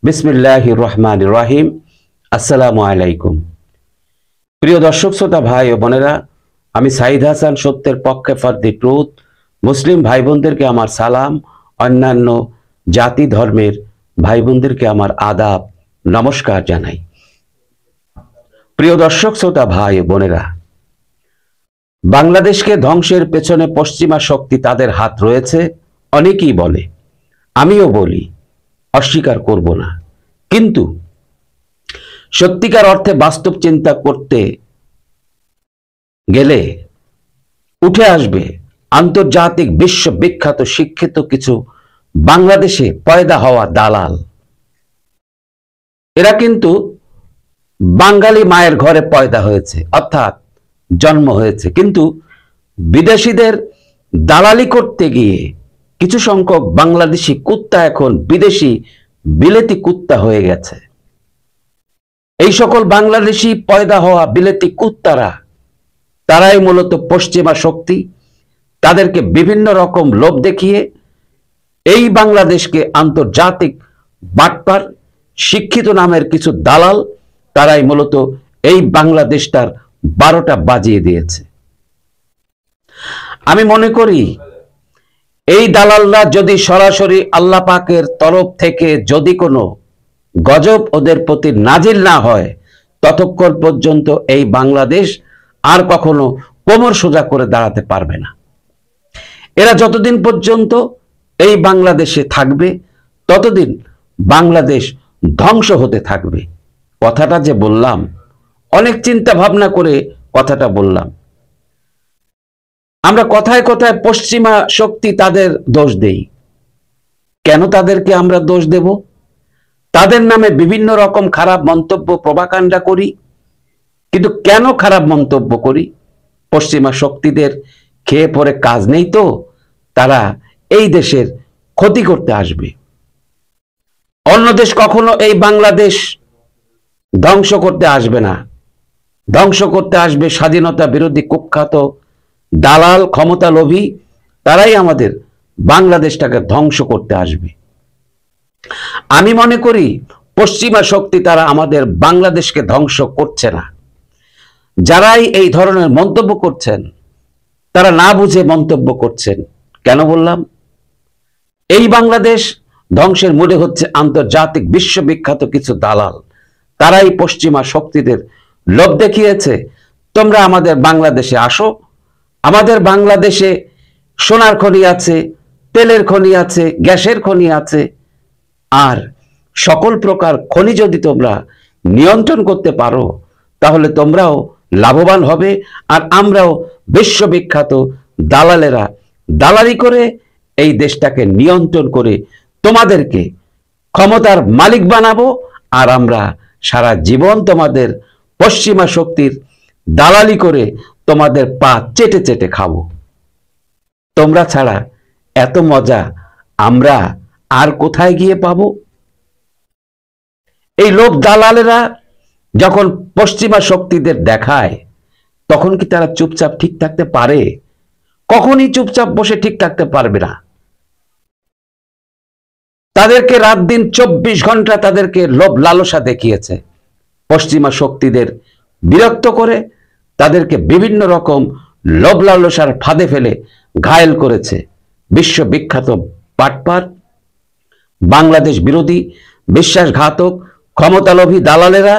বিসমিল্লাহির রহমানির রহিম। আসসালামু আলাইকুম। প্রিয় দর্শক শ্রোতা ভাই ও বোনেরা, আমি সাইদ হাসান, সত্যের পক্ষে ফর দি ট্রুথ। মুসলিম ভাই বোনদেরকে আমার সালাম, অন্যান্য জাতি ধর্মের ভাই বোনদেরকে আমার আদাব, নমস্কার জানাই। প্রিয় দর্শক শ্রোতা ভাই ও বোনেরা, বাংলাদেশকে ধ্বংসের পেছনে পশ্চিমা শক্তি তাদের হাত রয়েছে অনেকেই বলে, আমিও বলি, অস্বীকার করব না। কিন্তু সত্যিকার অর্থে বাস্তব চিন্তা করতে গেলে উঠে আসবে আন্তর্জাতিক বিশ্ববিখ্যাত শিক্ষিত কিছু বাংলাদেশে পয়দা হওয়া দালাল। এরা কিন্তু বাঙালি মায়ের ঘরে পয়দা হয়েছে, অর্থাৎ জন্ম হয়েছে, কিন্তু বিদেশিদের দালালি করতে গিয়ে কিছু সংখ্যক বাংলাদেশি কুত্তা এখন বিদেশি বিলেতি কুত্তা হয়ে গেছে। এই সকল বাংলাদেশি পয়দা হওয়া বিলেতি কুত্তারা, তারাই মূলত পশ্চিমা শক্তি। তাদেরকে বিভিন্ন রকম লোভ দেখিয়ে এই বাংলাদেশকে আন্তর্জাতিক বাটপার শিক্ষিত নামের কিছু দালাল, তারাই মূলত এই বাংলাদেশটার 12টা বাজিয়ে দিয়েছে। আমি মনে করি এই দালালরা যদি সরাসরি আল্লাহ পাকের তরফ থেকে যদি কোনো গজব ওদের প্রতি নাজিল না হয়, ততক্ষণ পর্যন্ত এই বাংলাদেশ আর কখনো কোমর সোজা করে দাঁড়াতে পারবে না। এরা যতদিন পর্যন্ত এই বাংলাদেশে থাকবে, ততদিন বাংলাদেশ ধ্বংস হতে থাকবে। কথাটা যে বললাম, অনেক চিন্তা ভাবনা করে কথাটা বললাম। আমরা কথায় কথায় পশ্চিমা শক্তি তাদের দোষ দেই। কেন তাদেরকে আমরা দোষ দেব? তাদের নামে বিভিন্ন রকম খারাপ মন্তব্য, প্রভাকাণ্ডা করি। কিন্তু কেন খারাপ মন্তব্য করি? পশ্চিমা শক্তিদের খেয়ে পরে কাজ নেই তো, তারা এই দেশের ক্ষতি করতে আসবে। অন্য দেশ কখনো এই বাংলাদেশ ধ্বংস করতে আসবে না। ধ্বংস করতে আসবে স্বাধীনতা বিরোধী কুখ্যাত দালাল, ক্ষমতা লোভী। তারাই আমাদের বাংলাদেশটাকে ধ্বংস করতে আসবে। আমি মনে করি পশ্চিমা শক্তি তারা আমাদের বাংলাদেশকে ধ্বংস করছে না। যারাই এই ধরনের মন্তব্য করছেন, তারা না বুঝে মন্তব্য করছেন। কেন বললাম? এই বাংলাদেশ ধ্বংসের মূলে হচ্ছে আন্তর্জাতিক বিশ্ববিখ্যাত কিছু দালাল। তারাই পশ্চিমা শক্তিদের লোভ দেখিয়েছে, তোমরা আমাদের বাংলাদেশে আসো, আমাদের বাংলাদেশে সোনার খনি আছে, তেলের খনি আছে, গ্যাসের খনি আছে, আর সকল প্রকার খনি যদি তোমরা নিয়ন্ত্রণ করতে পারো, তাহলে তোমরাও লাভবান হবে। আর আমরাও বিশ্ববিখ্যাত দালালেরা দালালি করে এই দেশটাকে নিয়ন্ত্রণ করে তোমাদেরকে ক্ষমতার মালিক বানাবো। আর আমরা সারা জীবন তোমাদের পশ্চিমা শক্তির দালালি করে তোমাদের পা চেটে চেটে খাবো। তোমরা ছাড়া এত মজা আমরা আর কোথায় গিয়ে পাবো? এই লোভ দালালেরা যখন পশ্চিমা শক্তিদের দেখায়, তখন কি তারা চুপচাপ ঠিক থাকতে পারে? কখনই চুপচাপ বসে ঠিক থাকতে পারবে না। তাদেরকে রাত দিন 24 ঘন্টা তাদেরকে লোভ লালসা দেখিয়েছে। পশ্চিমা শক্তিদের বিরক্ত করে তাদেরকে বিভিন্ন রকম লোভ লালসার ফাঁদে ফেলে ঘায়েল করেছে। বিশ্ববিখ্যাত বাটপার, বাংলাদেশ বিরোধী, বিশ্বাসঘাতক, ক্ষমতালোভী দালালেরা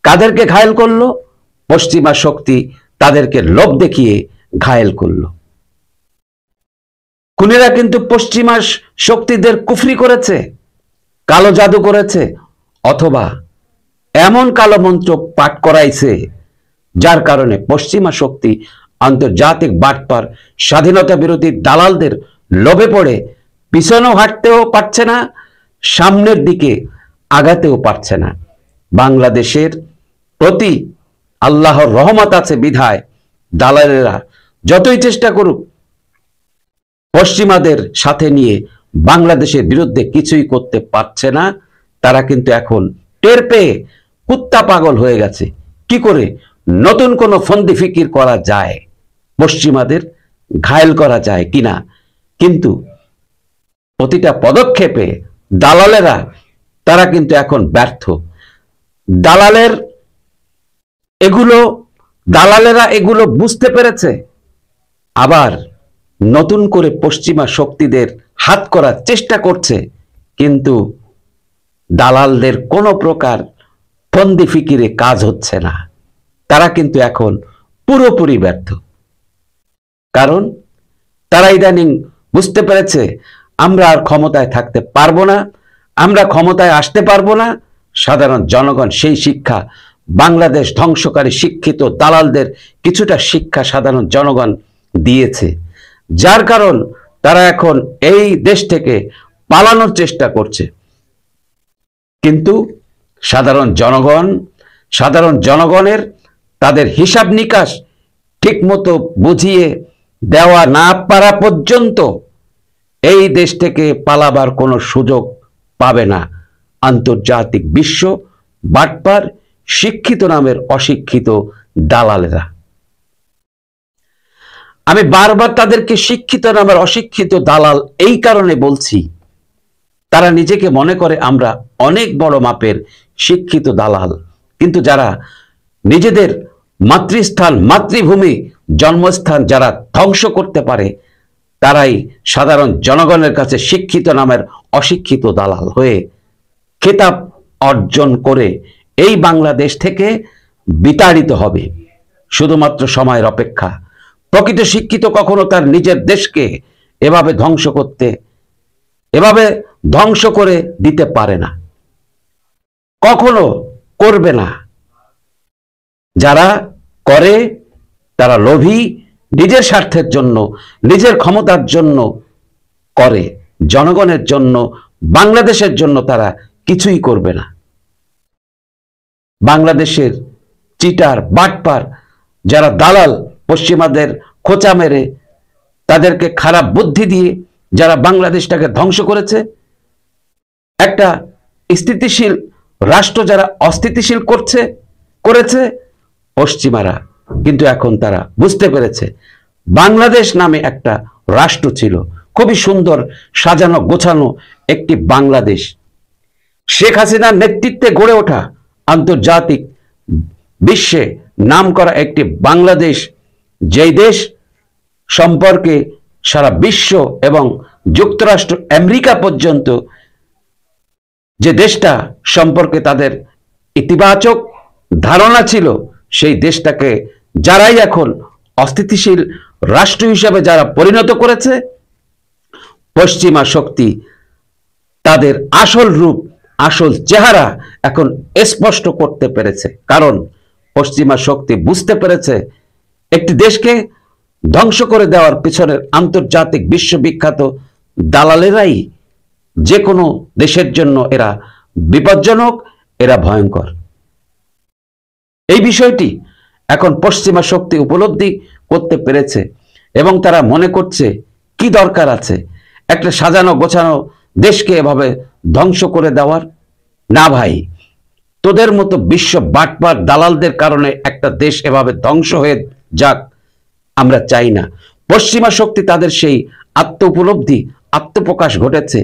কাদেরকে ঘায়েল করলো? পশ্চিমা শক্তি তাদেরকে লোভ দেখিয়ে ঘায়েল করলো। খুনিরা কিন্তু পশ্চিমা শক্তিদের কুফরি করেছে, কালো জাদু করেছে, অথবা এমন কালো মন্ত্র পাঠ করাইছে, যার কারণে পশ্চিমা শক্তি আন্তর্জাতিক বাটপার স্বাধীনতা বিরোধী দালালদের লোভে পড়ে পিছনেও হাঁটতেও পারছে না, সামনের দিকে আগাতেও পারছে না। বাংলাদেশের প্রতি আল্লাহর রহমত আছে বিধায় দালালেরা যতই চেষ্টা করুক পশ্চিমাদের সাথে নিয়ে বাংলাদেশের বিরুদ্ধে কিছুই করতে পারছে না। তারা কিন্তু এখন টের পেয়ে কুত্তা পাগল হয়ে গেছে, কি করে নতুন কোন ফন্দি ফিকির করা যায়, পশ্চিমাদের ঘায়েল করা যায় কিনা। কিন্তু প্রতিটা পদক্ষেপে দালালেরা তারা কিন্তু এখন ব্যর্থ। দালালেরা এগুলো বুঝতে পেরেছে, আবার নতুন করে পশ্চিমা শক্তিদের হাত করার চেষ্টা করছে, কিন্তু দালালদের কোনো প্রকার ফন্দি ফিকিরে কাজ হচ্ছে না। তারা কিন্তু এখন পুরোপুরি ব্যর্থ, কারণ তারা ইদানিং বুঝতে পেরেছে আমরা আর ক্ষমতায় থাকতে পারবো না, আমরা ক্ষমতায় আসতে পারবো না। সাধারণ জনগণ সেই শিক্ষা, বাংলাদেশ ধ্বংসকারী শিক্ষিত দালালদের কিছুটা শিক্ষা সাধারণ জনগণ দিয়েছে, যার কারণ তারা এখন এই দেশ থেকে পালানোর চেষ্টা করছে। কিন্তু সাধারণ জনগণের তাদের হিসাব নিকাশ ঠিকমতো বুঝিয়ে দেওয়া না পারা পর্যন্ত এই দেশ থেকে পালাবার কোনো সুযোগ পাবে না আন্তর্জাতিক বিশ্ব বাটপার শিক্ষিত নামের অশিক্ষিত দালালেরা। আমি বারবার তাদেরকে শিক্ষিত নামের অশিক্ষিত দালাল এই কারণে বলছি, তারা নিজেকে মনে করে আমরা অনেক বড় মাপের শিক্ষিত দালাল, কিন্তু যারা নিজেদের মাতৃস্থান, মাতৃভূমি, জন্মস্থান যারা ধ্বংস করতে পারে, তারাই সাধারণ জনগণের কাছে শিক্ষিত নামের অশিক্ষিত দালাল হয়ে খেতাব অর্জন করে এই বাংলাদেশ থেকে বিতাড়িত হবে। শুধুমাত্র সময়ের অপেক্ষা। প্রকৃত শিক্ষিত কখনো তার নিজের দেশকে এভাবে ধ্বংস করে দিতে পারে না, কখনো করবে না। যারা করে তারা লোভী, নিজের স্বার্থের জন্য, নিজের ক্ষমতার জন্য করে, জনগণের জন্য, বাংলাদেশের জন্য তারা কিছুই করবে না। বাংলাদেশের চিটার বাটপার যারা দালাল, পশ্চিমাদের খোঁচা মেরে তাদেরকে খারাপ বুদ্ধি দিয়ে যারা বাংলাদেশটাকে ধ্বংস করেছে, একটা স্থিতিশীল রাষ্ট্র যারা অস্থিতিশীল করেছে পশ্চিমারা, কিন্তু এখন তারা বুঝতে পেরেছে বাংলাদেশ নামে একটা রাষ্ট্র ছিল, খুবই সুন্দর সাজানো গোছানো একটি বাংলাদেশ, শেখ হাসিনার নেতৃত্বে গড়ে ওঠা আন্তর্জাতিক বিশ্বে নামকরা একটি বাংলাদেশ, যেই দেশ সম্পর্কে সারা বিশ্ব এবং যুক্তরাষ্ট্র আমেরিকা পর্যন্ত যে দেশটা সম্পর্কে তাদের ইতিবাচক ধারণা ছিল, সেই দেশটাকে যারাই এখন অস্থিতিশীল রাষ্ট্র হিসাবে যারা পরিণত করেছে, পশ্চিমা শক্তি তাদের আসল রূপ, আসল চেহারা এখন স্পষ্ট করতে পেরেছে। কারণ পশ্চিমা শক্তি বুঝতে পেরেছে একটি দেশকে ধ্বংস করে দেওয়ার পিছনের আন্তর্জাতিক বিশ্ববিখ্যাত দালালেরাই যে কোনো দেশের জন্য এরা বিপজ্জনক, এরা ভয়ঙ্কর। এই বিষয়টি এখন পশ্চিমা শক্তি উপলব্ধি করতে পেরেছে এবং তারা মনে করছে কি দরকার আছে একটা সাজানো গোছানো দেশকে এভাবে ধ্বংস করে দেওয়ার। না ভাই, তোদের মতো বিশ্ব বাটপার দালালদের কারণে একটা দেশ এভাবে ধ্বংস হয়ে যাক আমরা চাই না। পশ্চিমা শক্তি তাদের সেই আত্ম উপলব্ধি, আত্মপ্রকাশ ঘটেছে,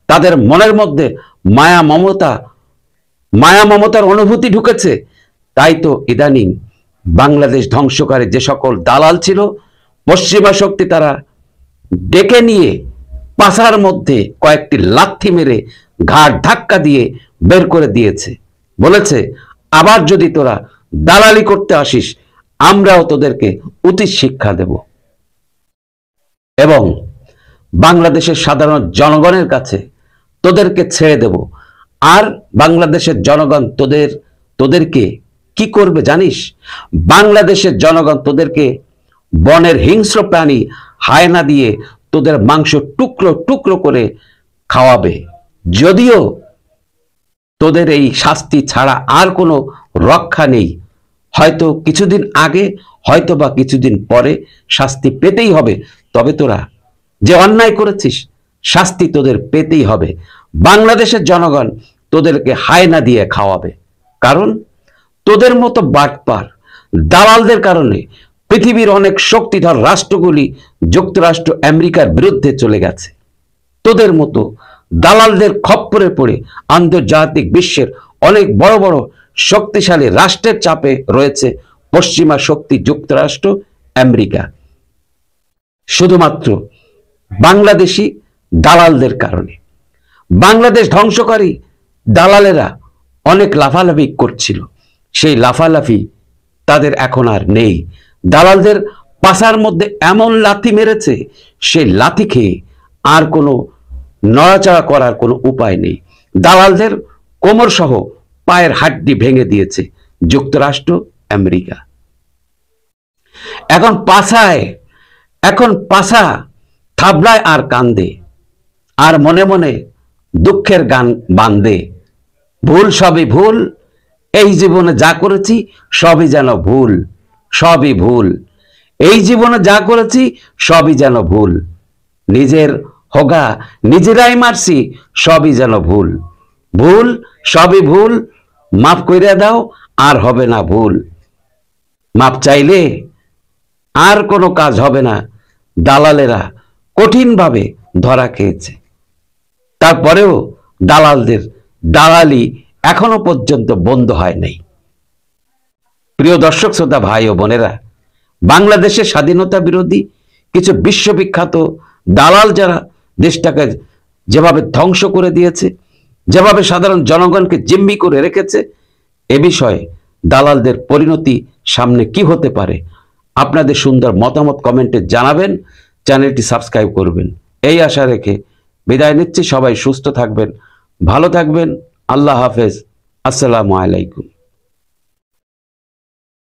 তাদের মনের মধ্যে মায়া মমতার অনুভূতি ঢুকেছে। তাই তো ইদানিং বাংলাদেশ ধ্বংসকারী যে সকল দালাল ছিল, পশ্চিমা শক্তি তারা ডেকে নিয়ে পাছার মধ্যে কয়েকটি লাথি মেরে ঘাড় ধাক্কা দিয়ে বের করে দিয়েছে। বলেছে আবার যদি তোরা দালালি করতে আসিস, আমরাও তোদেরকে উচিত শিক্ষা দেব। এবং বাংলাদেশের সাধারণ জনগণের কাছে তোদেরকে ছেড়ে দেব। আর বাংলাদেশের জনগণ তোদেরকে কি করবে জানিস? বাংলাদেশের জনগণ তোদেরকে বনের হিংস্র প্রাণী হায়না দিয়ে তোদের মাংস টুকরো টুকরো করে খাওয়াবে। যদিও তোদের এই শাস্তি ছাড়া আর কোনো রক্ষা নেই, হয়তো কিছুদিন আগে, হয়তো বা কিছুদিন পরে শাস্তি পেতেই হবে। তবে তোরা যে অন্যায় করেছিস, শাস্তি তোদের পেতেই হবে। বাংলাদেশের জনগণ তোদেরকে হায়না দিয়ে খাওয়াবে। কারণ তোদের মতো বাটপার দালালদের কারণে পৃথিবীর অনেক শক্তিধর রাষ্ট্রগুলি যুক্তরাষ্ট্র আমেরিকার বিরুদ্ধে চলে গেছে। তোদের মতো দালালদের খপ্পরে পড়ে আন্তর্জাতিক বিশ্বের অনেক বড় বড় শক্তিশালী রাষ্ট্রের চাপে রয়েছে পশ্চিমা শক্তি যুক্তরাষ্ট্র, আমেরিকা, শুধুমাত্র বাংলাদেশি দালালদের কারণে। বাংলাদেশ ধ্বংসকারী দালালেরা অনেক লাফালাফি করছিল, সেই লাফালাফি তাদের এখন আর নেই। দালালদের পাছার মধ্যে এমন লাথি মেরেছে, সেই লাথি খেয়ে আর কোনো নড়াচড়া করার কোনো উপায় নেই। দালালদের কোমর সহ পায়ের হাড্ডি ভেঙে দিয়েছে যুক্তরাষ্ট্র, আমেরিকা। এখন পাছা থাবলায় আর কান্দে, আর মনে মনে দুঃখের গান বান্দে। ভুল সবই ভুল, এই জীবনে যা করেছি সবই যেন ভুল, সবই ভুল। এই জীবনে যা করেছি সবই যেন ভুল, নিজের হোগা নিজেরাই মারছি, সবই যেন ভুল। ভুল সবই ভুল, মাফ কইরা দাও, আর হবে না ভুল। মাপ চাইলে আর কোনো কাজ হবে না। দালালেরা কঠিনভাবে ধরা খেয়েছে, তারপরেও দালালদের দালালি এখনো পর্যন্ত বন্ধ হয় নাই। প্রিয় দর্শক শ্রোতা, ভাই ও বোনেরা, বাংলাদেশের স্বাধীনতা বিরোধী কিছু বিশ্ববিখ্যাত দালাল যারা দেশটাকে যেভাবে ধ্বংস করে দিয়েছে, যেভাবে সাধারণ জনগণকে জিম্মি করে রেখেছে, এ বিষয়ে দালালদের পরিণতি সামনে কি হতে পারে আপনাদের সুন্দর মতামত কমেন্টে জানাবেন। চ্যানেলটি সাবস্ক্রাইব করবেন, এই আশা রেখে বিদায় নিচ্ছি। সবাই সুস্থ থাকবেন, ভালো থাকবেন। আল্লাহ হাফেজ। আসসালামু আলাইকুম।